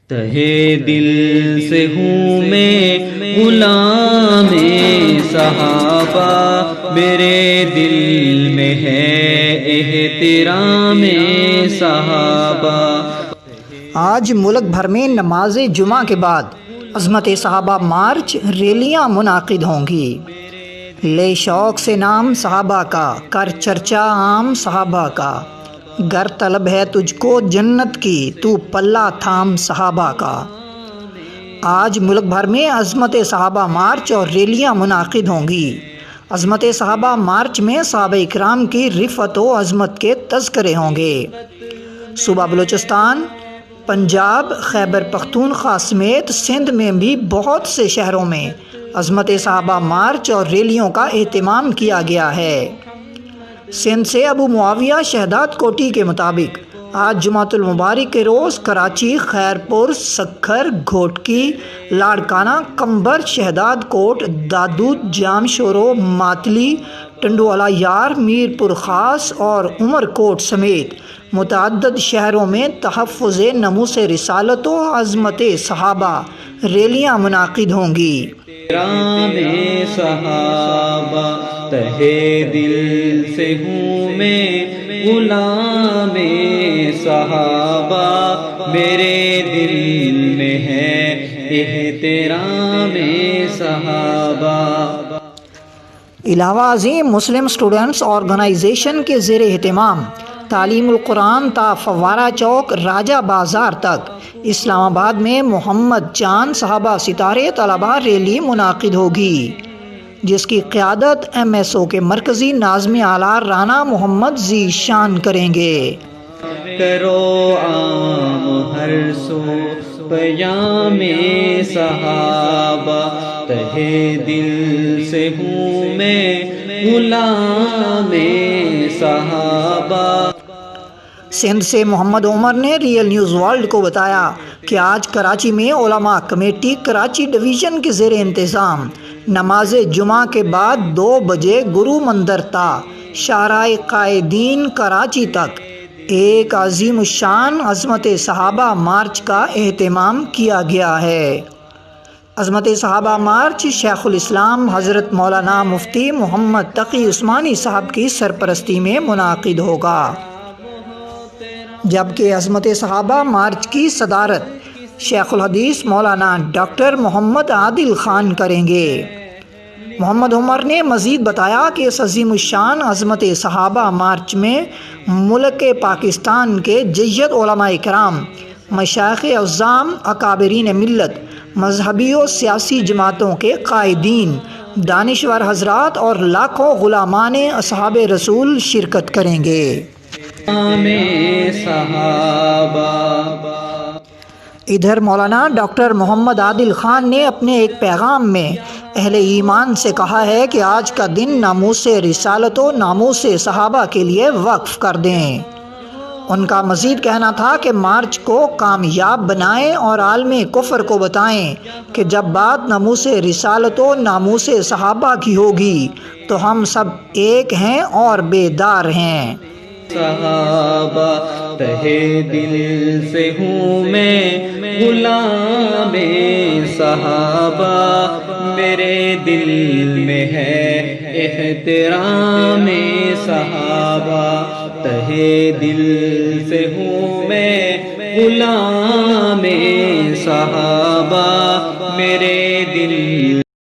تہے دل سے ہوں میں غلام صحابہ، میرے دل میں ہے احترام صحابہ۔ آج ملک بھر میں نماز جمعہ کے بعد عظمت صحابہ مارچ ریلیاں منعقد ہوں گی۔ لے شوق سے نام صحابہ کا، کر چرچا عام صحابہ کا، گر طلب ہے تجھ کو جنت کی، تو پلہ تھام صحابہ کا۔ آج ملک بھر میں عظمت صحابہ مارچ اور ریلیاں منعقد ہوں گی۔ عظمت صحابہ مارچ میں صحابہ اکرام کی رفعت و عظمت کے تذکرے ہوں گے۔ صوبہ بلوچستان، پنجاب، خیبر پختونخوا سمیت سندھ میں بھی بہت سے شہروں میں عظمت صحابہ مارچ اور ریلیوں کا اہتمام کیا گیا ہے۔ سندھ سے ابو معاویہ شہداد کوٹی کے مطابق آج جمعۃ المبارک کے روز کراچی، خیرپور، سکھر، گھوٹکی، لاڑکانہ، کمبر، شہداد کوٹ، دادود، جام شورو، ماتلی، ٹنڈوالہ یار، میرپور خاص اور عمر کوٹ سمیت متعدد شہروں میں تحفظ ناموس رسالت و عظمت صحابہ ریلیاں منعقد ہوں گی۔ احترام صحابہ، تہے دل سے ہوں میں غلام صحابہ، میرے دل میں ہے احترام صحابہ۔ علاوہ ازیں مسلم اسٹوڈنٹس آرگنائزیشن کے زیر اہتمام تعلیم القرآن تا فوارہ چوک راجہ بازار تک اسلام آباد میں محمد چاند صحابہ ستارے طلبہ ریلی منعقد ہوگی، جس کی قیادت ایم ایس او کے مرکزی ناظم اعلیٰ رانا محمد ذی شان کریں گے۔ کرو عام ہر سو پیام صحابہ، تہے دل سے ہوں میں غلام صحابہ۔ سندھ سے محمد عمر نے ریئل نیوز ورلڈ کو بتایا کہ آج کراچی میں علماء کمیٹی کراچی ڈویژن کے زیر انتظام نماز جمعہ کے بعد 2 بجے گرو مندر تا شاہراہ قائدین کراچی تک ایک عظیم الشان عظمت صحابہ مارچ کا اہتمام کیا گیا ہے۔ عظمت صحابہ مارچ شیخ الاسلام حضرت مولانا مفتی محمد تقی عثمانی صاحب کی سرپرستی میں منعقد ہوگا، جبکہ عظمت صحابہ مارچ کی صدارت شیخ الحدیث مولانا ڈاکٹر محمد عادل خان کریں گے۔ محمد عمر نے مزید بتایا کہ اس عظیم الشان عظمت صحابہ مارچ میں ملک پاکستان کے جید علماء کرام، مشائخ اعظام، اکابرین ملت، مذہبی و سیاسی جماعتوں کے قائدین، دانشور حضرات اور لاکھوں غلامان اصحاب رسول شرکت کریں گے۔ ادھر مولانا ڈاکٹر محمد عادل خان نے اپنے ایک پیغام میں اہل ایمان سے کہا ہے کہ آج کا دن ناموس رسالت و ناموس صحابہ کے لیے وقف کر دیں۔ ان کا مزید کہنا تھا کہ مارچ کو کامیاب بنائیں اور عالم کفر کو بتائیں کہ جب بات ناموس رسالت و ناموس صحابہ کی ہوگی تو ہم سب ایک ہیں اور بیدار ہیں۔ صحابہ، تہے دل سے ہوں میں غلام صحابہ، میرے دل میں ہے احترام صحابہ، تہے دل سے ہوں میں غلام صحابہ، میرے دل